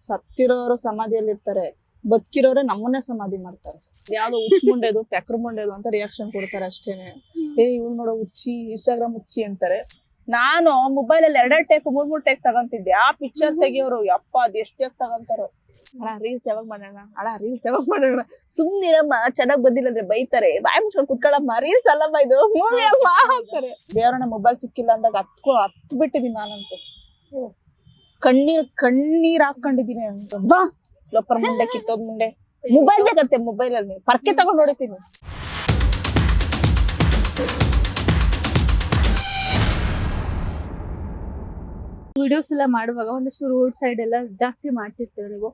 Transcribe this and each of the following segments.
ಸತ್ತಿರೋರು ಸಮಾಧಿಯಲ್ಲಿ ಇರ್ತಾರೆ, ಬದುಕಿರೋರೆ ನಮ್ಮನ್ನೇ ಸಮಾಧಿ ಮಾಡ್ತಾರೆ. ಯಾವ್ದೋ ಹುಚ್ಚ ಮುಂಡೆದು ಪೆಕ್ರ ಮುಂಡೆದು ಅಂತ ರಿಯಾಕ್ಷನ್ ಕೊಡ್ತಾರೆ ಅಷ್ಟೇನೆ. ಇವ್ಳು ನೋಡೋ ಹುಚ್ಚಿ, ಇನ್ಸ್ಟಾಗ್ರಾಮ್ ಹುಚ್ಚಿ ಅಂತಾರೆ. ನಾನು ಮೊಬೈಲ್ ಅಲ್ಲಿ 2 ಟೇಕ್ 3 ಟೇಕ್ ತಗೊಂತಿದ್ದೆ. ಆ ಪಿಕ್ಚರ್ ತೆಗಿಯೋರು ಯಪ್ಪ ಅದ್ ಎಷ್ಟ್ ಟೇಕ್ ತಗೊಂತಾರೋ. ಅಣ್ಣ ರೀಲ್ಸ್ ಯಾವಾಗ ಮಾಡೋಣ, ಅಣ್ಣ ರೀಲ್ಸ್ ಯಾವಾಗ ಮಾಡೋಣ, ಸುಮ್ನಿರಮ್ಮ ಚೆನ್ನಾಗ್ ಬಂದಿಲ್ಲ ಅಂದ್ರೆ ಬೈತಾರೆ, ಬಾಯ್ ಮುಚ್ಕೊಂಡು ಕುತ್ಕೊಳ್ಳಮ್ಮ, ರೀಲ್ಸ್ ಅಲ್ಲಮ್ಮ ಇದು ಮೂವಿ ಅಮ್ಮ ಅಂತಾರೆ. ದೇವರನ್ನ ಮೊಬೈಲ್ ಸಿಕ್ಕಿಲ್ಲ ಅಂದಾಗ ಹತ್ ಬಿಟ್ಟಿದೀನಿ ನಾನಂತೂ. ಕಣ್ಣೀರ್ ಹಾಕೊಂಡಿದೀನಿ ಅಂತ. ಬಾ ಲೋಪರ್ ಮುಂಡೆ ಕಿತ್ತೋದ್ ಮುಂಡೆ, ಮೊಬೈಲ್ ಬೇಕಂತೆ, ಮೊಬೈಲ್ ಅಲ್ಲಿ ಪರ್ಕೆ ತಗೊಂಡ್ ಹೊಡಿತೀನಿ. ವಿಡಿಯೋಸ್ ಎಲ್ಲ ಮಾಡುವಾಗ ಒಂದಷ್ಟು ರೋಡ್ ಸೈಡ್ ಎಲ್ಲ ಜಾಸ್ತಿ ಮಾಡ್ತಿರ್ತೀರ ನೀವು.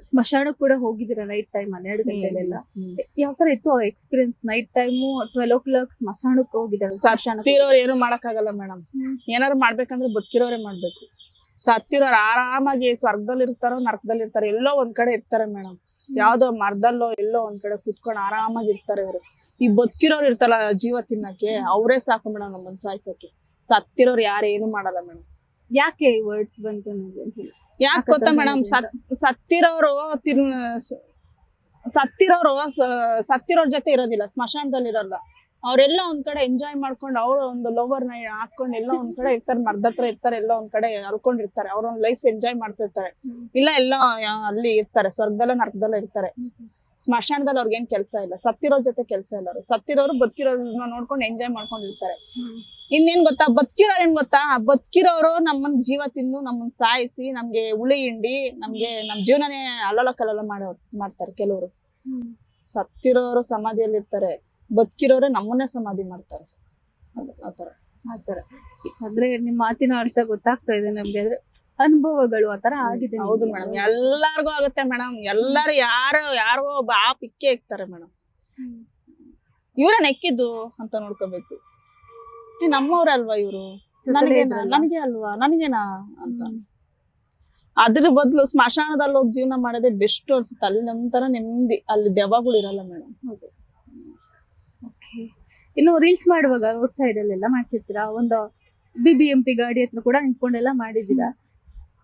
ಸ್ಮಶಾನ ಕೂಡ ಹೋಗಿದ್ದೀರಾ ನೈಟ್ ಟೈಮ್ 12 ಗಂಟೆಲೆಲ್ಲ. ಯಾವ ತರ ಇತ್ತು ಎಕ್ಸ್ಪೀರಿಯನ್ಸ್? ನೈಟ್ ಟೈಮು 12 o'clock ಸ್ಮಶಾನಕ್ಕೆ ಹೋಗಿದ್ದಾರೆ. ಸತ್ತಿರೋರು ಏನು ಮಾಡಕ್ಕಾಗಲ್ಲ ಮೇಡಮ್. ಏನಾರು ಮಾಡ್ಬೇಕಂದ್ರೆ ಬದುಕಿರೋರೇ ಮಾಡ್ಬೇಕು. ಸತ್ತಿರೋರು ಆರಾಮಾಗಿ ಸ್ವರ್ಗದಲ್ಲಿ ಇರ್ತಾರೋ ನರಕದಲ್ಲಿ ಇರ್ತಾರೋ ಎಲ್ಲೋ ಒಂದ್ ಕಡೆ ಇರ್ತಾರೆ ಮೇಡಮ್. ಯಾವ್ದೋ ಮರದಲ್ಲೋ ಎಲ್ಲೋ ಒಂದ್ ಕಡೆ ಕುತ್ಕೊಂಡು ಆರಾಮಾಗಿ ಇರ್ತಾರೆ ಇವ್ರು. ಈ ಬದುಕಿರೋರು ಇರ್ತಾರ ಜೀವ ತಿನ್ನಕ್ಕೆ, ಅವರೇ ಸಾಕು ಮೇಡಮ್ ನಮ್ಮನ್ನ ಸಾಯ್ಸಕ್ಕೆ. ಸತ್ತಿರೋರು ಯಾರು ಏನು ಮಾಡಲ್ಲ ಮೇಡಮ್. ಯಾಕೆ ಈ ವರ್ಡ್ಸ್ ಬಂತು ನಿಮ್ಗೆ ಅಂತ ಹೇಳಿ? ಯಾಕೆ ಗೊತ್ತಾ ಮೇಡಮ್, ಸತ್ತಿರೋರ್ ಜೊತೆ ಇರೋದಿಲ್ಲ, ಸ್ಮಶಾನದಲ್ಲಿ ಇರೋಲ್ಲ. ಅವ್ರೆಲ್ಲ ಒಂದ್ ಕಡೆ ಎಂಜಾಯ್ ಮಾಡ್ಕೊಂಡು ಅವ್ರು ಒಂದು ಲವರ್ ನ ಹಾಕೊಂಡು ಎಲ್ಲ ಒಂದ್ ಕಡೆ ಇರ್ತಾರೆ, ಮರದ ಹತ್ರ ಇರ್ತಾರೆ, ಎಲ್ಲ ಒಂದ್ ಕಡೆ ಹರ್ಕೊಂಡಿರ್ತಾರೆ. ಅವ್ರ ಒಂದ್ ಲೈಫ್ ಎಂಜಾಯ್ ಮಾಡ್ತಿರ್ತಾರೆ. ಇಲ್ಲ ಎಲ್ಲ ಅಲ್ಲಿ ಇರ್ತಾರೆ, ಸ್ವರ್ಗದಲ್ಲ ನರಕದಲ್ಲ ಇರ್ತಾರೆ. ಸ್ಮಶಾನದಲ್ಲಿ ಅವ್ರಿಗೇನ್ ಕೆಲಸ ಇಲ್ಲ, ಸತ್ತಿರೋರ್ ಜೊತೆ ಕೆಲಸ ಇಲ್ಲ. ಅವ್ರು ಸತ್ತಿರೋರು ಬದುಕಿರೋರ್ನ ನೋಡ್ಕೊಂಡು ಎಂಜಾಯ್ ಮಾಡ್ಕೊಂಡಿರ್ತಾರೆ. ಇನ್ನೇನ್ ಗೊತ್ತಾ, ಬದುಕಿರೋರು ಏನ್ ಗೊತ್ತಾ, ಬದುಕಿರೋರು ನಮ್ಮನ್ ಜೀವ ತಿಂದು ನಮ್ಮನ್ ಸಾಯಿಸಿ ನಮ್ಗೆ ಉಳಿ ಹಿಂಡಿ ನಮ್ಗೆ ನಮ್ ಜೀವನನೇ ಅಲ್ಲಲ್ಲ ಕಲ್ಲಲ್ಲ ಮಾಡ್ತಾರೆ ಕೆಲವರು. ಸತ್ತಿರೋರು ಸಮಾಧಿಯಲ್ಲಿ ಇರ್ತಾರೆ, ಬದುಕಿರೋರೆ ನಮ್ಮನ್ನೇ ಸಮಾಧಿ ಮಾಡ್ತಾರೆ. ಆತರ ಅಂದ್ರೆ ನಿಮ್ ಮಾತಿನ ಅರ್ಥ ಗೊತ್ತಾಗ್ತಾ ಇದೆ ನಮ್ಗೆ. ಅಂದ್ರೆ ಅನುಭವಗಳು ಆತರ ಆಗಿದೆ. ಹೌದು ಮೇಡಮ್, ಎಲ್ಲಾರ್ಗು ಆಗುತ್ತೆ ಮೇಡಮ್. ಎಲ್ಲಾರು ಯಾರೋ ಒಬ್ಬ ಆ ಪಿಕ್ಕೆ ಇಕ್ತಾರೆ ಮೇಡಮ್. ಇವ್ರನ್ನ ಎಕ್ಕಿದ್ದು ಅಂತ ನೋಡ್ಕೋಬೇಕು. ನಮ್ಮವ್ರಲ್ವಾ ಇವ್ರು, ನನಗೆ ಅಲ್ವಾ, ನನಗೇನಾ ಅಂತ. ಅದ್ರ ಬದ್ಲು ಸ್ಮಶಾನದಲ್ಲಿ ಹೋಗಿ ಜೀವನ ಮಾಡೋದೇ ಬೆಸ್ಟ್ ಅನ್ಸುತ್ತೆ. ಅಲ್ಲಿ ನಮ್ತರ ನೆಮ್ಮದಿ, ಅಲ್ಲಿ ದೆವ್ವಗಳು ಇರಲ್ಲ ಮೇಡಮ್. ಇನ್ನು ರೀಲ್ಸ್ ಮಾಡುವಾಗ ರೋಡ್ ಸೈಡ್ ಅಲ್ಲೆಲ್ಲ ಮಾಡ್ತಿರ್ತೀರಾ, ಒಂದು BBMP ಗಾಡಿ ಹತ್ರ ಕೂಡ ನಿಂತ್ಕೊಂಡೆಲ್ಲ ಮಾಡಿದೀರಾ.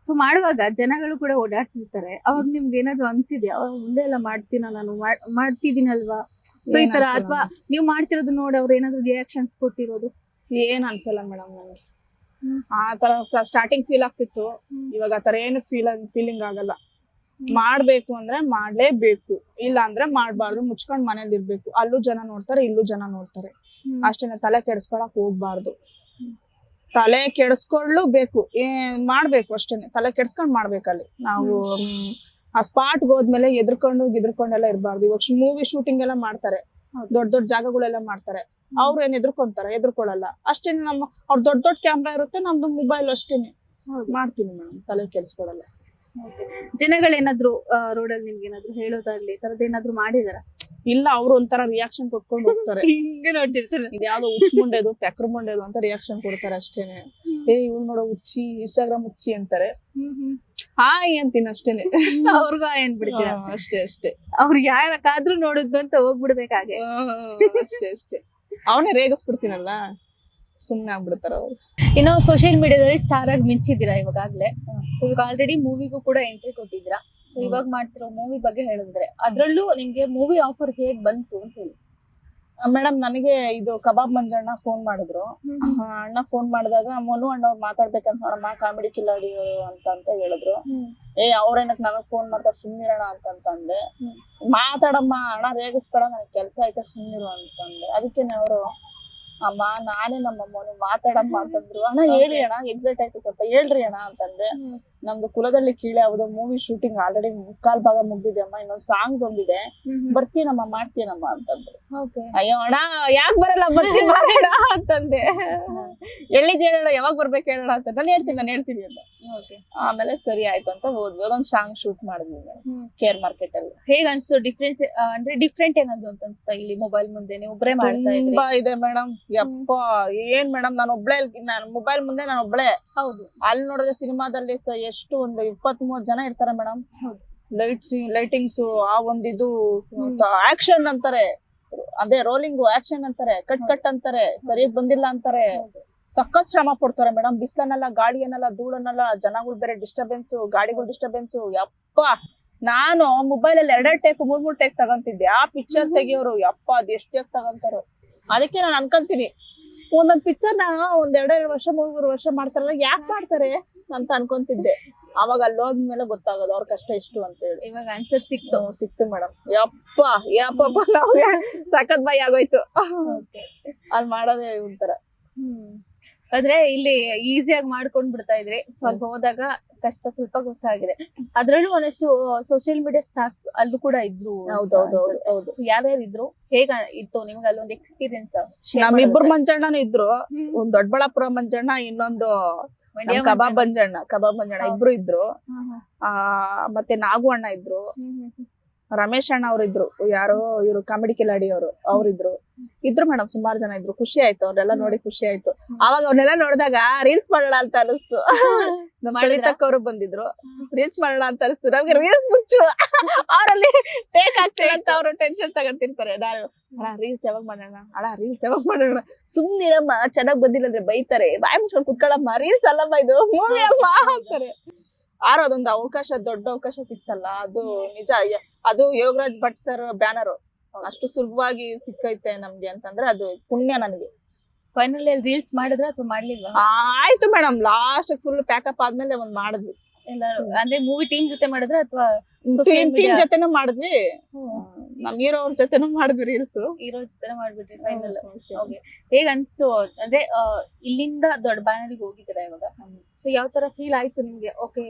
ಸೊ ಮಾಡುವಾಗ ಜನಗಳು ಕೂಡ ಓಡಾಡ್ತಿರ್ತಾರೆ. ಅವಾಗ ನಿಮ್ಗೆ ಏನಾದ್ರು ಅನ್ಸಿದ್ಯಾ, ಮುಂದೆ ಎಲ್ಲ ನಾನು ಮಾಡ್ತಿದ್ದೀನಲ್ವಾ, ಸೊ ಈ ತರ, ಅಥವಾ ನೀವು ಮಾಡ್ತಿರೋದು ನೋಡಿ ಅವ್ರು ಏನಾದ್ರು ರಿಯಾಕ್ಷನ್ಸ್ ಕೊಟ್ಟಿರೋದು? ಏನ್ ಅನ್ಸಲ್ಲ ಮೇಡಮ್ ನನಗೆ. ಆತರ ಸ್ಟಾರ್ಟಿಂಗ್ ಫೀಲ್ ಆಗ್ತಿತ್ತು, ಇವಾಗ ಆತರ ಏನು ಫೀಲಿಂಗ್ ಆಗಲ್ಲ. ಮಾಡ್ಬೇಕು ಅಂದ್ರೆ ಮಾಡ್ಲೇಬೇಕು, ಇಲ್ಲ ಅಂದ್ರೆ ಮಾಡ್ಬಾರ್ದು, ಮುಚ್ಕೊಂಡ್ ಮನೇಲಿ ಇರ್ಬೇಕು. ಅಲ್ಲೂ ಜನ ನೋಡ್ತಾರೆ, ಇಲ್ಲೂ ಜನ ನೋಡ್ತಾರೆ, ಅಷ್ಟೇನೆ. ತಲೆ ಕೆಡಿಸ್ಕೊಳಕ್ ಹೋಗ್ಬಾರ್ದು. ತಲೆ ಕೆಡಿಸ್ಕೊಳ್ಳು ಬೇಕು, ಮಾಡ್ಬೇಕು ಅಷ್ಟೇನೆ. ತಲೆ ಕೆಡಿಸ್ಕೊಂಡ್ ಮಾಡ್ಬೇಕಲ್ಲಿ ನಾವು. ಆ ಸ್ಪಾಟ್ಗೆ ಹೋದ್ಮೇಲೆ ಎದ್ರಕೊಂಡೆಲ್ಲ ಇರ್ಬಾರ್ದು. ಇವಾಗ ಮೂವಿ ಶೂಟಿಂಗ್ ಎಲ್ಲ ಮಾಡ್ತಾರೆ, ದೊಡ್ಡ ಜಾಗಗಳೆಲ್ಲ ಮಾಡ್ತಾರೆ. ಅವ್ರು ಏನ್ ಎದ್ರಕೊಳ್ಳಲ್ಲ ಅಷ್ಟೇನೆ. ಅವ್ರ ದೊಡ್ಡ ಕ್ಯಾಮ್ರಾ ಇರುತ್ತೆ, ನಮ್ದು ಮೊಬೈಲ್ ಅಷ್ಟೇನೆ. ಮಾಡ್ತೀನಿ ಮೇಡಮ್, ತಲೆ ಕೆಡಿಸ್ಕೊಳಲ್ಲ. ಜನಗಳೇನಾದ್ರು ರೋಡಲ್ಲಿ ನಿಮ್ಗೆ ಏನಾದ್ರು ಹೇಳೋದಾಗ್ಲಿ ಈ ತರದ್ ಏನಾದ್ರು ಮಾಡಿದಾರ? ಇಲ್ಲ, ಅವ್ರು ಒಂಥರ ರಿಯಾಕ್ಷನ್ ಕೊಟ್ಕೊಂಡು ಹೋಗ್ತಾರೆ. ಹಿಂಗೆ ನೋಡ್ತಿರ್ತಾರೆ, ಇದ್ಯಾವ್ದೋ ಹುಚ್ಚ ಮುಂಡೆದು ಪೆಕ್ರ ಮುಂಡೆದು ಅಂತ ರಿಯಾಕ್ಷನ್ ಕೊಡ್ತಾರೆ ಅಷ್ಟೇನೆ. ಇವ್ಳು ನೋಡೋ ಹುಚ್ಚಿ, ಇನ್ಸ್ಟಾಗ್ರಾಮ್ ಹುಚ್ಚಿ ಅಂತಾರೆ. ಹಾಯ್ ಅಂತೀನಿ ಅಷ್ಟೇನೆ. ಅವ್ರಿಗೂ ಏನ್ ಬಿಡ್ತೀರ? ಅಷ್ಟೇ. ಅವ್ರು ಯಾರಕ್ಕಾದ್ರೂ ನೋಡುದು ಅಂತ ಹೋಗ್ಬಿಡ್ಬೇಕಾಗೆ. ಅಷ್ಟೇ. ಅವನೇ ರೇಗಿಸ್ಬಿಡ್ತೀನಲ್ಲ, ಸುಮ್ನೆ ಆಗ್ಬಿಡ್ತಾರ ಅವ್ರು. ಇನ್ನು ಸೋಷಿಯಲ್ ಮೀಡಿಯಾದಲ್ಲಿ ಸ್ಟಾರ್ ಆಗಿ ಮಿಂಚಿದ್ದೀರಾ ಇವಾಗ್ಲೇ. ಸೊ ಇವಾಗ ಆಲ್ರೆಡಿ ಮೂವಿಗೂ ಕೂಡ ಎಂಟ್ರಿ ಕೊಟ್ಟಿದ್ದೀರಾ. ಸೊ ಇವಾಗ ಮಾಡ್ತಿರೋ ಮೂವಿ ಬಗ್ಗೆ ಹೇಳಿದ್ರೆ, ಅದ್ರಲ್ಲೂ ನಿಮ್ಗೆ ಮೂವಿ ಆಫರ್ ಹೇಗ್ ಬಂತು ಅಂತ ಹೇಳಿ. ಮೇಡಮ್, ನನಗೆ ಇದು ಕಬಾಬ್ ಮಂಜಣ್ಣ ಫೋನ್ ಮಾಡಿದ್ರು. ಅಣ್ಣ ಫೋನ್ ಮಾಡಿದಾಗ ಮನು ಅಣ್ಣ ಅವ್ರು ಮಾತಾಡ್ಬೇಕಂತ ನೋಡಮ್ಮ, ಕಾಮಿಡಿ ಕಿಲಾಡಿ ಅಂತ ಹೇಳಿದ್ರು. ಅವ್ರೇನಕ್ ನನಗ್ ಫೋನ್ ಮಾಡ್ತಾರೆ, ಸುಮ್ನಿರೋಣ ಅಂತಂದೆ. ಮಾತಾಡಮ್ಮ ಅಣ್ಣ, ರೇಗಿಸ್ಬೇಡ, ನನಗೆ ಕೆಲ್ಸ ಐತೆ, ಸುಮ್ನಿರು ಅಂತಂದೆ. ಅದಕ್ಕೇನೆ ಅವರು, ಅಮ್ಮ ನಾನೇ ನಮ್ಮ ಮನು ಮಾತಾಡಮ್ಮ ಅಂತಂದ್ರು. ಅಣ್ಣ ಹೇಳಿ ಅಣ್ಣ, ಎಕ್ಸೈಟ್ ಆಯ್ತು ಸ್ವಲ್ಪ, ಹೇಳ್ರಿ ಅಣ್ಣ ಅಂತಂದೆ. ನಮ್ದು ಕುಲದಲ್ಲಿ ಕೀಳೆ ಯಾವ್ದೋ ಮೂವಿ ಶೂಟಿಂಗ್ ಆಲ್ರೆಡಿ 3/4 ಭಾಗ ಮುಗ್ದಿದೆ ಅಮ್ಮ, ಇನ್ನೊಂದ್ ಸಾಂಗ್ ಬಂದಿದೆ, ಬರ್ತೀನಮ್ಮ ಮಾಡ್ತೀನಮ್ಮ ಅಂತಂದ್ರು. ಅಯ್ಯೋ ಅಣ್ಣ ಯಾಕೆ ಬರಲ್ಲ, ಬರ್ತೀನಿ ಮಾಡೋಣ ಅಂತಂದೆ. ಎಲ್ಲಿದ್ ಹೇಳೋಣ, ಯಾವಾಗ ಬರ್ಬೇಕು ಹೇಳೋಣ ಅಂತ. ನಾನು ಹೇಳ್ತೀನಿ ಅಂತ. ಆಮೇಲೆ ಸರಿ ಆಯ್ತು ಅಂತ ಹೋದ್ವಿ. ಅದೊಂದ್ ಸಾಂಗ್ ಶೂಟ್ ಮಾಡಿದ್ವಿ ಕೇರ್ ಮಾರ್ಕೆಟ್ ಅಲ್ಲಿ. ಹೇಗ್ ಅನ್ಸ್ತು ಡಿಫ್ರೆನ್ಸ್? ಅಂದ್ರೆ ಡಿಫ್ರೆಂಟ್ ಏನಾದ್ರು ಅಂತ ಅನ್ಸ್ತಾ? ಇಲ್ಲಿ ಮೊಬೈಲ್ ಮುಂದೆ ನೀವು ಒಬ್ಬರೇ ಮಾಡ್ತಾ ಇದ್ದೀರಿ. ತುಂಬಾ ಇದೆ ಮೇಡಮ್. ಯಪ್ಪ ಏನ್ ಮೇಡಮ್, ನಾನು ಮೊಬೈಲ್ ಮುಂದೆ ನಾನು ಒಬ್ಳೆ. ಹೌದು. ಅಲ್ಲಿ ನೋಡಿದ್ರೆ ಸಿನಿಮಾದಲ್ಲಿ ಎಷ್ಟು ಒಂದು 20-30 ಜನ ಇರ್ತಾರೆ ಮೇಡಮ್. ಲೈಟಿಂಗ್ಸ್, ಆ ಒಂದಿದು ಆಕ್ಷನ್ ಅಂತಾರೆ, ಅದೇ ರೋಲಿಂಗ್ ಆಕ್ಷನ್ ಅಂತಾರೆ, ಕಟ್ ಅಂತಾರೆ, ಸರಿಯಾಗಿ ಬಂದಿಲ್ಲ ಅಂತಾರೆ. ಸಖತ್ ಶ್ರಮ ಪಡ್ತಾರೆ ಮೇಡಮ್. ಬಿಸ್ಲನ್ನೆಲ್ಲ, ಗಾಳಿಯನ್ನೆಲ್ಲ, ಧೂಳನ್ನೆಲ್ಲ, ಜನಗಳು ಬೇರೆ ಡಿಸ್ಟರ್ಬೆನ್ಸ್, ಗಾಡಿಗಳು ಡಿಸ್ಟರ್ಬೆನ್ಸ್. ಯಪ್ಪ, ನಾನು ಮೊಬೈಲ್ ಅಲ್ಲಿ 2 ಟೇಕ್ 3 ಟೇಕ್ ತಗೊಂತಿದ್ದೆ. ಆ ಪಿಕ್ಚರ್ ತೆಗಿಯೋರು ಯಪ್ಪ ಅದ್ ಎಷ್ಟ್ ಟೇಕ್ ತಗೊಂತಾರೋ. ಅದಕ್ಕೆ ನಾನು ಅನ್ಕೊಂತೀನಿ, ಒಂದೊಂದ್ ಪಿಕ್ಚರ್ ನ ಒಂದ್ 2 ವರ್ಷ 3 ವರ್ಷ ಮಾಡ್ತಾರಲ್ಲ, ಯಾಕೆ ಮಾಡ್ತಾರೆ ಅಂತ ಅನ್ಕೊಂತಿದ್ದೆ. ಅವಾಗ ಅಲ್ಲಿ ಹೋದ್ಮೇಲೆ ಗೊತ್ತಾಗೋದು ಅವ್ರ ಕಷ್ಟ ಎಷ್ಟು ಅಂತ ಹೇಳಿ. ಇವಾಗ ಆನ್ಸರ್ ಸಿಕ್ತು ಮೇಡಮ್. ಯಪ್ಪ ನಮ್ಗೆ ಸಖತ್ ಭಯ ಆಗೋಯ್ತು ಅಲ್ಲಿ ಮಾಡೋದೇ ಒಂಥರ. ಆದ್ರೆ ಇಲ್ಲಿ ಈಸಿಯಾಗಿ ಮಾಡ್ಕೊಂಡ್ ಬಿಡ್ತಾ ಇದ್ರಿ, ಸ್ವಲ್ಪ ಹೋದಾಗ ಕಷ್ಟ ಸ್ವಲ್ಪ ಗೊತ್ತಾಗಿದೆ. ಅದ್ರಲ್ಲೂ ಒಂದಷ್ಟು ಸೋಷಿಯಲ್ ಮೀಡಿಯಾ ಸ್ಟಾರ್ಸ್ ಅಲ್ಲೂ ಕೂಡ ಇದ್ರು. ಹೌದು. ಯಾರ್ಯಾರು ಇದ್ರು, ಹೇಗ ಇತ್ತು ನಿಮ್ಗೆ ಅಲ್ಲೊಂದು ಎಕ್ಸ್ಪೀರಿಯನ್ಸ್? ನಮ್ಮಿಬ್ರು ಮಂಜಣ್ಣನು ಇದ್ರು. ಒಂದ್ ದೊಡ್ಡಬಳ್ಳಾಪುರ ಮಂಜಣ್ಣ, ಇನ್ನೊಂದು ಕಬಾಬ್ ಮಂಜಣ್ಣ ಇಬ್ರು ಇದ್ರು. ಮತ್ತೆ ನಾಗು ಅಣ್ಣ ಇದ್ರು, ರಮೇಶ್ ಅಣ್ಣ ಅವ್ರು ಇದ್ರು, ಯಾರೋ ಇವ್ರು ಕಾಮಿಡಿ ಕಿಲಾಡಿ ಅವ್ರಿದ್ರು ಮೇಡಮ್. ಸುಮಾರು ಜನ ಇದ್ರು. ಖುಷಿ ಆಯ್ತು ಅವ್ರೆಲ್ಲ ನೋಡಿ, ಖುಷಿ ಆಯ್ತು. ಅವಾಗ ಅವ್ರನ್ನೆಲ್ಲ ನೋಡಿದಾಗ ರೀಲ್ಸ್ ಮಾಡೋಣ ಅಂತ ಅನಿಸ್ತು. ನಮ್ ಸಳಿತಕ್ಕ ಅವರು ಬಂದಿದ್ರು, ರೀಲ್ಸ್ ಮಾಡೋಣ ಅಂತ ಅನಿಸ್ತು ನಮ್ಗೆ. ರೀಲ್ಸ್ ಮುಚ್ಚು, ಅವರಲ್ಲಿ ಟೇಕ್ ಆಗ್ತಿಲ್ಲ ಅಂತ ಅವ್ರು ಟೆನ್ಷನ್ ತಗೊಂತಿರ್ತಾರೆ. ನಾನು ರೀಲ್ಸ್ ಯಾವಾಗ ಮಾಡೋಣ, ಸುಮ್ನಿರಮ್ಮ, ಚೆನ್ನಾಗ್ ಬಂದಿಲ್ಲ ಅಂದ್ರೆ ಬೈತಾರೆ, ಬಾಯಿ ಮುಚ್ಕೊಂಡು ಕುತ್ಕೊಳ್ಳಮ್ಮ, ರೀಲ್ಸ್ ಅಲ್ಲಮ್ಮ ಇದು ಮೂವಿ ಅಮ್ಮ ಅಂತಾರೆ. ಅದೊಂದು ಅವಕಾಶ, ದೊಡ್ಡ ಅವಕಾಶ ಸಿಕ್ತಲ್ಲ, ಅದು ನಿಜ. ಅದು ಯೋಗರಾಜ್ ಭಟ್ ಸರ್ ಬ್ಯಾನರ್ ಅಷ್ಟು ಸುಲಭವಾಗಿ ಸಿಕ್ಕೈತೆ ನಮ್ಗೆ ಅಂತಂದ್ರೆ ಅದು ಪುಣ್ಯ ನನಗೆ. ಫೈನಲ್ ರೀಲ್ಸ್ ಮಾಡಿದ್ರ ಅಥವಾ ಮಾಡ್ಲಿಲ್ವಾ? ಆಯ್ತು ಮೇಡಮ್, ಲಾಸ್ಟ್ ಫುಲ್ ಪ್ಯಾಕಪ್ ಆದ್ಮೇಲೆ ಒಂದ್ ಮಾಡಿದ್ವಿ. ಎಲ್ಲಾರು ಅಂದ್ರೆ ಮೂವಿ ಟೀಮ್ ಜೊತೆ ಮಾಡಿದ್ರ ಅಥವಾ ಟೀಮ್ ಜೊತೆನೂ ಮಾಡಿದ್ವಿ, ನಮ್ ಹೀರೋ ಅವ್ರ ಜೊತೆನೂ ಮಾಡಿದ್ವಿ ರೀಲ್ಸ್. ಹೀರೋ ಜೊತೆ ಮಾಡ್ಬಿಟ್ರಿ ಫೈನಲ್. ಹೇಗ್ ಅನ್ಸ್ತು ಅಂದ್ರೆ ಇಲ್ಲಿಂದ ದೊಡ್ಡ ಬ್ಯಾನರ್ಗೆ ಹೋಗಿದ್ದೀರಾ ಇವಾಗ? ಸೊ ಯಾವ ತರ ಫೀಲ್ ಆಯ್ತು ನಿಮ್ಗೆ? ಓಕೆ,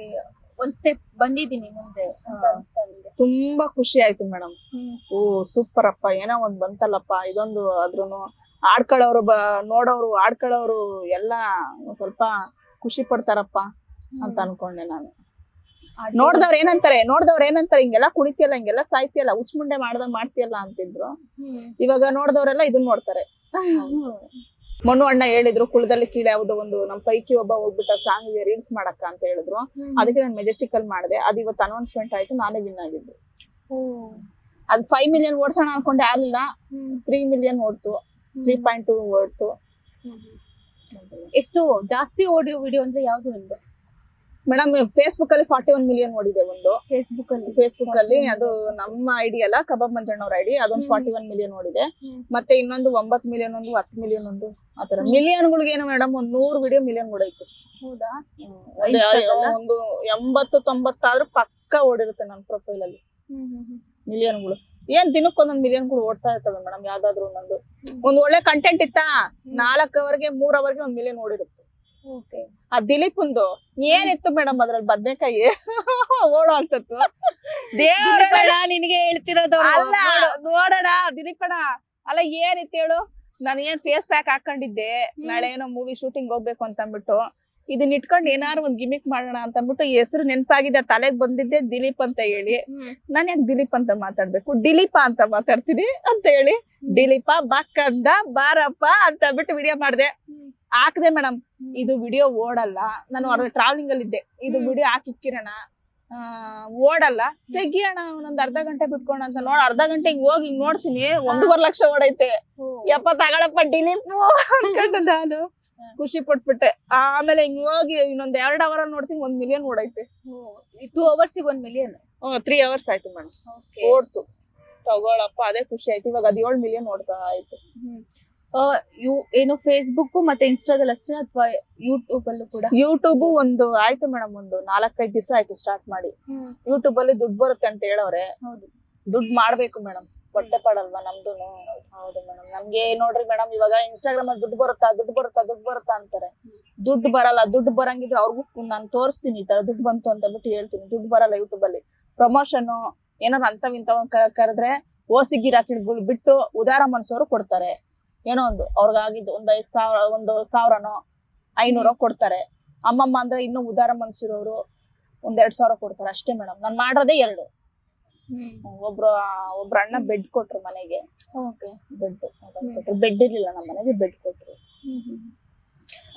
ಒಂದ್ ಸ್ಟೆಪ್ ಬಂದಿದ್ದೀನಿ ಮುಂದೆ ಅಂತ ಅನ್ಸ್ತಾ ನಿಮ್ಗೆ? ತುಂಬಾ ಖುಷಿ ಆಯ್ತು ಮೇಡಮ್. ಓ ಸೂಪರ್ ಅಪ್ಪ, ಏನೋ ಒಂದ್ ಬಂತಲ್ಲಪ್ಪ ಇದೊಂದು. ಅದ್ರೂನು ಆಡ್ಕೊಳ್ಳೋರು, ನೋಡೋರು, ಆಡ್ಕೊಳ್ಳೋರು ಎಲ್ಲಾ ಸ್ವಲ್ಪ ಖುಷಿ ಪಡ್ತಾರಪ್ಪ ಅಂತ ಅನ್ಕೊಂಡೆ ನಾನು. ನೋಡ್ದವ್ರ ಏನಂತಾರೆ, ಹಿಂಗೆಲ್ಲಾ ಕುಣಿತಿಯಲ್ಲ, ಹಿಂಗೆಲ್ಲಾ ಸಾಯ್ತಿಯಲ್ಲ, ಹುಚ್ಚುಮುಂಡೆ ಮಾಡ್ತೀಯಲ್ಲ ಅಂತಿದ್ರು. ಇವಾಗ ನೋಡ್ದವ್ರೆಲ್ಲ ಇದನ್ನ ನೋಡ್ತಾರೆ. ಮನು ಅಣ್ಣ ಹೇಳಿದ್ರು, ಕುಳದಲ್ಲಿ ಕೀಳೆ ಯಾವ್ದೋ ಒಂದು ನಮ್ ಪೈಕಿ ಒಬ್ಬ ಹೋಗ್ಬಿಟ್ಟ ಸಾಂಗ್ ರೀಲ್ಸ್ ಮಾಡಕ್ಕ ಅಂತ ಹೇಳಿದ್ರು. ಅದಕ್ಕೆ ನಾನು ಮೆಜೆಸ್ಟಿಕ್ ಅಲ್ಲಿ ಮಾಡಿದೆ. ಅದು ಇವತ್ತು ಅನೌನ್ಸ್ಮೆಂಟ್ ಆಯ್ತು, ನಾನೇ ವಿನ್ ಆಗಿದ್ದು. ಅದು 5 ಮಿಲಿಯನ್ ಓಡ್ಸೋಣ ಅನ್ಕೊಂಡೆ, ಆಗ್ಲಿಲ್ಲ. 3 ಮಿಲಿಯನ್ ಓಡ್ತು, 3.2 ಓಡ್ತು. ಎಷ್ಟು ಜಾಸ್ತಿ ಓಡಿಯೋ ವಿಡಿಯೋ ಅಂದ್ರೆ ಯಾವ್ದು ನಿಮ್ದು? ಮೇಡಮ್ ಫೇಸ್ಬುಕ್ ಅಲ್ಲಿ 41 ಮಿಲಿಯನ್ ಓಡಿದೆ ಒಂದು. ಫೇಸ್ಬುಕ್ ಅಲ್ಲಿ ಅದು ನಮ್ಮ ಐಡಿ ಅಲ್ಲ, ಕಬಾಬ್ ಮಂಜಣ್ಣ ಅವ್ರ ಐಡಿ, ಅದೊಂದು 41 ಮಿಲಿಯನ್ ಓಡಿದೆ. ಮತ್ತೆ ಇನ್ನೊಂದು 9 ಮಿಲಿಯನ್, ಒಂದು 10 ಮಿಲಿಯನ್, ಒಂದು ಆತರ ಮಿಲಿಯನ್ಗಳಿಗೇನು ಮೇಡಮ್, ಒಂದು 100 ವಿಡಿಯೋ ಮಿಲಿಯನ್ ಓಡೈತೆ. ಹೌದಾ? ಒಂದು 80-90 ಆದ್ರೂ ಪಕ್ಕ ಓಡಿರುತ್ತೆ ನನ್ನ ಪ್ರೊಫೈಲ್ ಅಲ್ಲಿ ಮಿಲಿಯನ್ಗಳು. ಏನ್ ದಿನಕ್ಕೊಂದೊಂದು ಮಿಲಿಯನ್ಗಳು ಓಡ್ತಾ ಇರ್ತವೆ ಮೇಡಮ್. ಯಾವ್ದಾದ್ರು ಒಂದು ಒಳ್ಳೆ ಕಂಟೆಂಟ್ ಇತ್ತಾ, 4 ಅವರ್ಗೆ 3 ಅವರ್ಗೆ 1 ಮಿಲಿಯನ್ ಓಡಿರುತ್ತೆ. ಆ ದಿಲೀಪ್ ಒಂದು ಏನಿತ್ತು ಮೇಡಮ್, ಅದ್ರಲ್ಲಿ ಬದ್ನೆಕಾಯಿ ಓಡೋ ಅಂತದ್ದು. ದೇವರ ನಿನಗೆ ಹೇಳ್ತಿರೋದು ಅಲ್ಲ, ನೋಡೋಣ ದಿಲೀಪ್ ಅಣ್ಣ ಅಲ್ಲ, ಏನಿತ್ತು ಹೇಳು. ನಾನು ಏನ್ ಫೇಸ್ ಪ್ಯಾಕ್ ಹಾಕೊಂಡಿದ್ದೆ, ನಾಳೆ ಏನೋ ಮೂವಿ ಶೂಟಿಂಗ್ ಹೋಗ್ಬೇಕು ಅಂತ ಅಂದ್ಬಿಟ್ಟು ಇದನ್ನ ಇಟ್ಕೊಂಡು ಏನಾರು ಒಂದ್ ಗಿಮಿಕ್ ಮಾಡೋಣ ಅಂತ ಅಂದ್ಬಿಟ್ಟು ಹೆಸರು ನೆನಪಾಗಿದೆ, ತಲೆಗೆ ಬಂದಿದ್ದೆ ದಿಲೀಪ್ ಅಂತ ಹೇಳಿ. ನಾನ್ ಯಾಕೆ ದಿಲೀಪ್ ಅಂತ ಮಾತಾಡ್ಬೇಕು, ಡಿಲೀಪ ಅಂತ ಮಾತಾಡ್ತೀನಿ ಅಂತ ಹೇಳಿ, ಡಿಲೀಪ ಬಾಕಂದ ಬಾರಪ್ಪ ಅಂತ ಅಂದ್ಬಿಟ್ಟು ವಿಡಿಯೋ ಮಾಡ್ದೆ, ಹಾಕ್ದೆ ಮೇಡಮ್. ಇದು ವಿಡಿಯೋ ಓಡಲ್ಲ, ನಾನು ಅವ್ರ ಟ್ರಾವೆಲಿಂಗ್ ಅಲ್ಲಿ ಇದ್ದೆ. ಇದು ವಿಡಿಯೋ ಹಾಕಿಕ್ಕಿರೋಣ, ಓಡಲ್ಲ, ತೆಗಿಯೋಣ ಒಂದೊಂದ್ ಅರ್ಧ ಗಂಟೆ ಬಿಟ್ಕೊಂಡ ಅಂತ ನೋಡ್. ಅರ್ಧ ಗಂಟೆ ಹಿಂಗ್ ಹೋಗಿ ಹಿಂಗ್ ನೋಡ್ತೀನಿ, 1.5 ಲಕ್ಷ ಓಡೈತೆ. ಯಪ್ಪ ತಗಳಪ್ಪ ಡಿಲೀಪ್ ಅನ್ಕೊಂಡು ನಾನು ಖುಷಿ ಪಟ್ಬಿಟ್ಟೆ. ಆಮೇಲೆ ಹಿಂಗ್ ಹೋಗಿ ಇನ್ನೊಂದ್ 2 ಅವರ್ ನೋಡ್ತೀನಿ, 1 ಮಿಲಿಯನ್ ಓಡೈತೆ. 2 hours 1 million? 3 ಅವರ್ಸ್ ಆಯ್ತು ಮೇಡಮ್, ಓಡ್ತು. ತಗೊಳಪ್ಪ, ಅದೇ ಖುಷಿ ಆಯ್ತು. ಇವಾಗ ಅದು 7 ಮಿಲಿಯನ್ ಓಡ್ತಾ ಆಯ್ತು. ಏನು ಫೇಸ್ಬುಕ್ ಮತ್ತೆ ಇನ್ಸ್ಟಾದಲ್ಲಿ ಅಷ್ಟೇ ಅಥವಾ ಯೂಟ್ಯೂಬ್ ಅಲ್ಲೂ ಕೂಡ? ಯೂಟ್ಯೂಬ್ ಒಂದು ಆಯ್ತು ಮೇಡಮ್, ಒಂದು 4-5 ದಿವಸ ಆಯ್ತು ಸ್ಟಾರ್ಟ್ ಮಾಡಿ. ಯೂಟ್ಯೂಬ್ ಅಲ್ಲಿ ದುಡ್ಡು ಬರುತ್ತೆ ಅಂತ ಹೇಳವ್ರೆ. ದುಡ್ಡು ಮಾಡ್ಬೇಕು ಮೇಡಮ್, ಹೊಟ್ಟೆ ಪಾಡಲ್ವಾ ನಮ್ದುನು. ಹೌದು ಮೇಡಮ್, ನಮ್ಗೆ ನೋಡ್ರಿ ಮೇಡಮ್, ಇವಾಗ ಇನ್ಸ್ಟಾಗ್ರಾಮ್ ಅಲ್ಲಿ ದುಡ್ಡು ಬರುತ್ತಾ ಅಂತಾರೆ. ದುಡ್ಡು ಬರಲ್ಲ. ದುಡ್ಡು ಬರಂಗಿದ್ರೆ ಅವ್ರಿಗೂ ನಾನು ತೋರಿಸ್ತೀನಿ, ಈ ತರ ದುಡ್ಡು ಬಂತು ಅಂತ ಅಂದ್ಬಿಟ್ಟು ಹೇಳ್ತೀನಿ. ದುಡ್ಡು ಬರಲ್ಲ ಯೂಟ್ಯೂಬ್ ಅಲ್ಲಿ. ಪ್ರಮೋಷನ್ ಏನಾದ್ರು ಇಂಥವ್ ಕರೆದ್ರೆ ಓಸಿ ಗಿರಾಕಿಗಳು ಬಿಟ್ಟು ಉದಾರ ಮನ್ಸೋರು ಕೊಡ್ತಾರೆ. ಏನೋ ಒಂದು ಅವ್ರಿಗಾಗಿದ್ದು ಒಂದು 1,000ನೋ 500 ಕೊಡ್ತಾರೆ. ಅಮ್ಮಮ್ಮ ಅಂದ್ರೆ ಇನ್ನು ಉದಾರ ಮನ್ಸಿರೋರು 1,200 ಕೊಡ್ತಾರೆ ಅಷ್ಟೇ ಮೇಡಮ್. ನಾನ್ ಮಾಡೋದೇ 2. ಒಬ್ರು ಅಣ್ಣ ಬೆಡ್ ಕೊಟ್ರು ಮನೆಗೆ. ಬೆಡ್ ಇರ್ಲಿಲ್ಲ ನಮ್ಮ ಮನೆಗೆ, ಬೆಡ್ ಕೊಟ್ರು.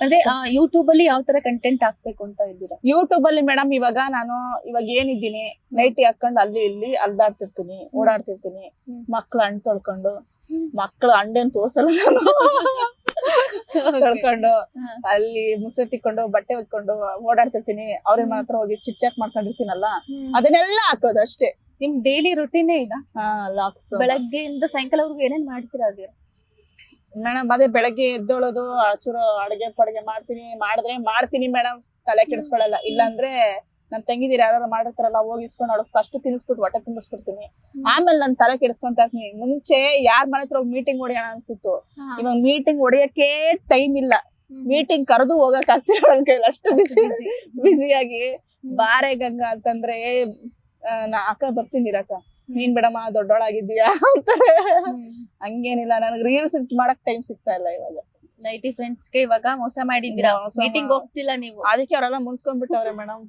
ಅಂದ್ರೆ ಯೂಟ್ಯೂಬ್ ಅಲ್ಲಿ ಯಾವ ತರ ಕಂಟೆಂಟ್ ಹಾಕ್ಬೇಕು ಅಂತ ಇದ್ದೀರಾ? ಯೂಟ್ಯೂಬ್ ಅಲ್ಲಿ ಮೇಡಮ್ ಇವಾಗ ಏನಿದ್ದೀನಿ, ನೈಟಿ ಹಾಕೊಂಡು ಅಲ್ಲಿ ಇಲ್ಲಿ ಅಲ್ದಾಡ್ತಿರ್ತೀನಿ, ಓಡಾಡ್ತಿರ್ತೀನಿ. ಮಕ್ಳು ಹಣ್ಣು ತೊಳ್ಕೊಂಡು, ಮಕ್ಳು ಅಂಡೇನ್ ತೋರ್ಸಲ್ಲ ನಾನು. ತೊಳ್ಕೊಂಡು ಅಲ್ಲಿ ಮುಸ್ರೆ ತಿಕ್ಕೊಂಡು ಬಟ್ಟೆ ಹೊತ್ಕೊಂಡು ಓಡಾಡ್ತಿರ್ತೀನಿ. ಅವ್ರ ಮಾತ್ರ ಹೋಗಿ ಚಿಕ್ ಚಾಕ್ ಮಾಡ್ಕೊಂಡಿರ್ತೀನಲ್ಲ, ಅದನ್ನೆಲ್ಲ ಹಾಕೋದು ಅಷ್ಟೇ. ನಿಮ್ ಡೈಲಿ ರುಟೀನೇ ಈಗ ಲಾಕ್ಸ್ ಬೆಳಗ್ಗೆಯಿಂದ ಸಾಯಂಕಾಲವರೆಗೂ ಏನೇನ್ ಮಾಡ್ತೀರಾ ಅದೇ? ಮೇಡಮ್ ಅದೇ ಬೆಳಗ್ಗೆ ಎದ್ದೋಳೋದು, ಚೂರು ಅಡ್ಗೆ ಪಡ್ಗೆ ಮಾಡಿದ್ರೆ ಮಾಡ್ತೀನಿ ಮೇಡಮ್, ತಲೆ ಕೆಡಿಸ್ಕೊಳಲ್ಲ. ಇಲ್ಲಾಂದ್ರೆ ನನ್ ತಂಗಿದೀರ್ ಯಾರು ಮಾಡಿರ್ತಾರಲ್ಲ, ಹೋಗಿ ಇಸ್ಕೊಂಡು ಅವ್ರಿಗೆ ಫಸ್ಟ್ ತಿನ್ನಿಸ್ಬಿಟ್ಟು ಹೊಟ್ಟೆ ತುಂಬಿಸ್ಬಿಡ್ತೀನಿ. ಆಮೇಲೆ ನನ್ ತಲೆ ಕೆಡಿಸ್ಕೊಂತ ಇರ್ತೀನಿ. ಮುಂಚೆ ಯಾರ್ ಮನೆ ಹತ್ರ ಹೋಗಿ ಮೀಟಿಂಗ್ ಹೊಡಿಯೋಣ ಅನ್ಸ್ತಿತ್ತು, ಇವಾಗ ಮೀಟಿಂಗ್ ಹೊಡಿಯಕ್ಕೆ ಟೈಮ್ ಇಲ್ಲ. ಮೀಟಿಂಗ್ ಕರೆದು ಹೋಗಕ್ ಆಗ್ತಿಲ್ಲ ನನ್ ಕೈಲಿ, ಅಷ್ಟು ಬಿಸಿಯಾಗಿ. ಬಾರೆ ಗಂಗಾ ಅಂತಂದ್ರೆ ಅಕ್ಕ ಬರ್ತೀನಿ ಅಕ್ಕ, ನೀನ್ ಬಿಡಮ್ಮ ದೊಡ್ಡೋಳಾಗಿದ್ದೀಯಾ ಅಂತಾರೆ. ಹಂಗೇನಿಲ್ಲ, ನನಗ್ ರೀಲ್ಸ್ ಮಾಡಕ್ ಟೈಮ್ ಸಿಗ್ತಾ ಇಲ್ಲ ಇವಾಗ. ನೈಟಿ ಫ್ರೆಂಡ್ಸ್ ಗೆ ಇವಾಗ ಮೋಸ ಮಾಡಿದ್ದೀರಾ, ಮೀಟಿಂಗ್ ಹೋಗ್ತಿಲ್ಲ ನೀವು. ಅದಕ್ಕೆ ಅವರೆಲ್ಲ ಮುನ್ಸ್ಕೊಂಡ್ಬಿಟ್ಟವ್ರೆ ಮೇಡಮ್.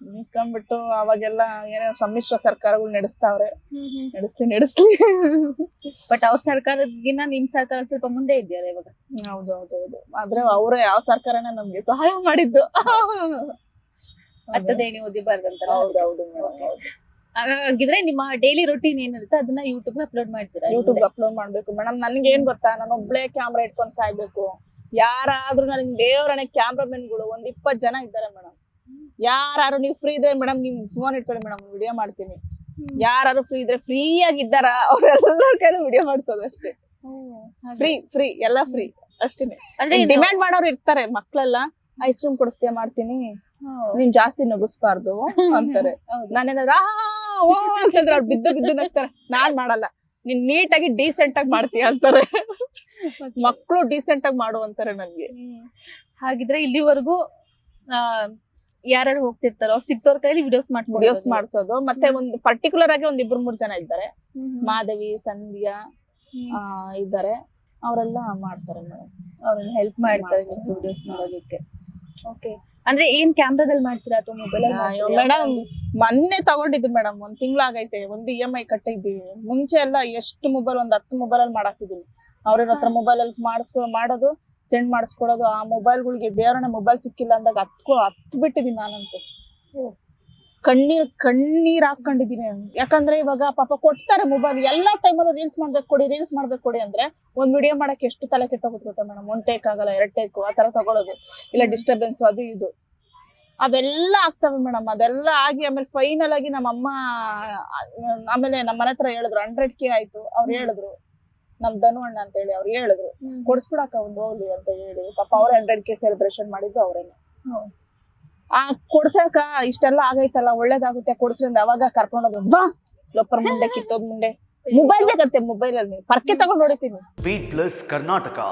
ಮುನ್ಸ್ಕೊಂಡ್ಬಿಟ್ಟು ಅವಾಗೆಲ್ಲ ಏನೋ ಸಮ್ಮಿಶ್ರ ಸರ್ಕಾರಗಳು ನಡೆಸ್ತಾವ್ರೆ. ನಡೆಸ್ಲಿ. ಬಟ್ ಅವ್ರ ಸರ್ಕಾರದ್ಗಿನ್ನ ನಿಮ್ ಸರ್ಕಾರ ಸ್ವಲ್ಪ ಮುಂದೆ ಇದೆಯಲ್ಲ ಇವಾಗ. ಹೌದು. ಆದ್ರೆ ಅವ್ರೆ ಯಾವ ಸರ್ಕಾರನ ನಮ್ಗೆ ಸಹಾಯ ಮಾಡಿದ್ದು. ಹತ್ತದೇಣಿ ಓದಿಬಾರ್ದಂತ. ಹೌದೌದು. ಹಾಗಿದ್ರೆ ನಿಮ್ಮ ಡೈಲಿ ರೂಟೀನ್ ಏನಿರುತ್ತೆ ಅದನ್ನ ಯೂಟ್ಯೂಬ್ ಅಪ್ಲೋಡ್ ಮಾಡ್ತೀರಾ? ಯೂಟ್ಯೂಬ್ ಅಪ್ಲೋಡ್ ಮಾಡ್ಬೇಕು ಮೇಡಮ್. ನನ್ಗೆ ಏನ್ ಗೊತ್ತಾ, ನಾನು ಒಬ್ಳೆ ಕ್ಯಾಮ್ರಾ ಇಟ್ಕೊಂಡ್ ಸಾಯ್ಬೇಕು. ಯಾರಾದ್ರೂ ನನಗೆ ದೇವರನೆ ಕ್ಯಾಮ್ರಾಮನ್ಗಳು 20 ಜನ ಇದ್ದಾರೆ ಮೇಡಮ್. ಯಾರು ನೀವು ಫ್ರೀ ಇದ್ರೆ ಮೇಡಮ್, ನಿಮ್ ಫೋನ್ ಇಟ್ಕೊಳ್ಳಿ ಮೇಡಮ್, ವಿಡಿಯೋ ಮಾಡ್ತೀನಿ. ಯಾರು ಫ್ರೀ ಇದ್ರೆ, ಫ್ರೀ ಆಗಿದ್ದಾರ ಅವ್ರೆಲ್ಲರ ಕೈಲಿ ವಿಡಿಯೋ ಮಾಡ್ಸೋದು ಅಷ್ಟೇ. ಫ್ರೀ ಎಲ್ಲ ಫ್ರೀ ಅಷ್ಟೇನೆ. ಡಿಮ್ಯಾಂಡ್ ಮಾಡೋರು ಇರ್ತಾರೆ ಮಕ್ಳೆಲ್ಲ, ಐಸ್ ಕ್ರೀಮ್ ಕೊಡಿಸ್ತೀಯ ಮಾಡ್ತೀನಿ, ನೀನ್ ಜಾಸ್ತಿ ನಗಿಸ್ಬಾರ್ದು ಅಂತಾರೆ. ನಾನೇನಾದ್ರ ಅಂತಂದ್ರೆ ಅವ್ರು ಬಿದ್ದು ನಗ್ತಾರೆ. ನಾನ್ ಮಾಡಲ್ಲ, ನೀನ್ ನೀಟಾಗಿ ಡೀಸೆಂಟ್ ಆಗಿ ಮಾಡ್ತೀಯ ಅಂತಾರೆ. ಮಕ್ಳು ಡೀಸೆಂಟ್ ಆಗಿ ಮಾಡು ಅಂತಾರೆ ನನ್ಗೆ. ಹಾಗಿದ್ರೆ ಇಲ್ಲಿವರೆಗೂ ಯಾರು ಹೋಗ್ತಿರ್ತಾರೋ ಅವ್ರು ಸಿಕ್ತವ್ರ ಕೈಲಿ ವಿಡಿಯೋಸ್ ಮಾಡ್ಸೋದು. ಮತ್ತೆ ಒಂದು ಪರ್ಟಿಕ್ಯುಲರ್ ಆಗಿ ಒಂದ್ 2-3 ಜನ ಇದ್ದಾರೆ, ಮಾಧವಿ, ಸಂಧ್ಯಾ ಇದ್ದಾರೆ, ಅವರೆಲ್ಲ ಮಾಡ್ತಾರೆ ಮೇಡಮ್. ಅವ್ರೆಲ್ಲ ಹೆಲ್ಪ್ ಮಾಡ್ತಾರೆ ವಿಡಿಯೋಸ್ ಮಾಡೋದಕ್ಕೆ. ಓಕೆ, ಅಂದ್ರೆ ಏನ್ ಕ್ಯಾಮ್ರಾದಲ್ಲಿ ಮಾಡ್ತೀರಾ ಅಥವಾ ಮೊಬೈಲ್? ಮೇಡಮ್ ಮೊನ್ನೆ ತಗೊಂಡಿದ್ದು ಮೇಡಮ್, 1 ತಿಂಗಳಾಗೈತೆ. ಒಂದು EMI ಕಟ್ಟಿದ್ದೀವಿ. ಮುಂಚೆ ಎಲ್ಲ ಎಷ್ಟು ಮೊಬೈಲ್, 10 ಮೊಬೈಲ್ ಅಲ್ಲಿ ಮಾಡಾಕಿದೀನಿ. ಅವ್ರ ಹತ್ರ ಮೊಬೈಲ್ ಅಲ್ಲಿ ಮಾಡೋದು, ಸೆಂಡ್ ಮಾಡಿಸ್ಕೊಡೋದು. ಆ ಮೊಬೈಲ್ಗಳಿಗೆ ದೇವರನ್ನ ಮೊಬೈಲ್ ಸಿಕ್ಕಿಲ್ಲ ಅಂದಾಗ ಹತ್ ಬಿಟ್ಟಿದೀನಿ ನಾನಂತೂ. ಕಣ್ಣೀರ್ ಹಾಕೊಂಡಿದೀನಿ. ಯಾಕಂದ್ರೆ ಇವಾಗ ಪಾಪ ಕೊಡ್ತಾರೆ ಮೊಬೈಲ್, ಎಲ್ಲಾ ಟೈಮಲ್ಲೂ ರೀಲ್ಸ್ ಮಾಡ್ಬೇಕು ಕೊಡಿ ಅಂದ್ರೆ ಒಂದ್ ವಿಡಿಯೋ ಮಾಡಕ್ ಎಷ್ಟು ತಲೆ ಕೆಟ್ಟೋಗುತ್ತೆ ಗೊತ್ತಾ ಮೇಡಮ್. 1 ಟೇಕ್ ಆಗಲ್ಲ, 2 ಟೇಕ್ ಆ ತರ ತಗೊಳ್ಳೋದು, ಇಲ್ಲ ಡಿಸ್ಟರ್ಬೆನ್ಸ್ ಅದು ಇದು ಅವೆಲ್ಲ ಆಗ್ತವೆ ಮೇಡಮ್. ಅದೆಲ್ಲ ಆಗಿ ಆಮೇಲೆ ಫೈನಲ್ ಆಗಿ ನಮ್ಮಮ್ಮ ಆಮೇಲೆ ನಮ್ಮ ಮನೆ ಹತ್ರ ಹೇಳಿದ್ರು 100K ಆಯ್ತು. ಅವ್ರು ಹೇಳಿದ್ರು, ನಮ್ ಧನು ಅಣ್ಣ ಅಂತ ಹೇಳಿ ಅವ್ರು ಹೇಳಿದ್ರು, ಕೊಡ್ಸ್ಬಿಡಕ್ಕ ಒಂದು ಹೋಗ್ಲಿ ಅಂತ ಹೇಳಿ. ಪಾಪ ಅವ್ರೆ 100K ಸೆಲೆಬ್ರೇಷನ್ ಮಾಡಿದ್ದು ಅವ್ರೇನೆ. ಕೊಡ್ಸಕ ಇಷ್ಟೆಲ್ಲ ಆಗೈತಲ್ಲ, ಒಳ್ಳೇದಾಗುತ್ತೆ ಕೊಡ್ಸ್ರಿ ಅಂದ್ರೆ ಅವಾಗ ಕರ್ಕೊಂಡೋದು, ಬಾ ಲೋಪರ್ ಮುಂಡೆ ಕಿತ್ತೋದ್ ಮುಂಡೆ ಮೊಬೈಲ್ ಬೇಕಂತೆ. ಮೊಬೈಲ್ ಅಲ್ಲಿ ಪರ್ಕೆ ತಗೊಂಡ್ ಹೊಡಿತೀನಿ. Beat Plus Karnataka.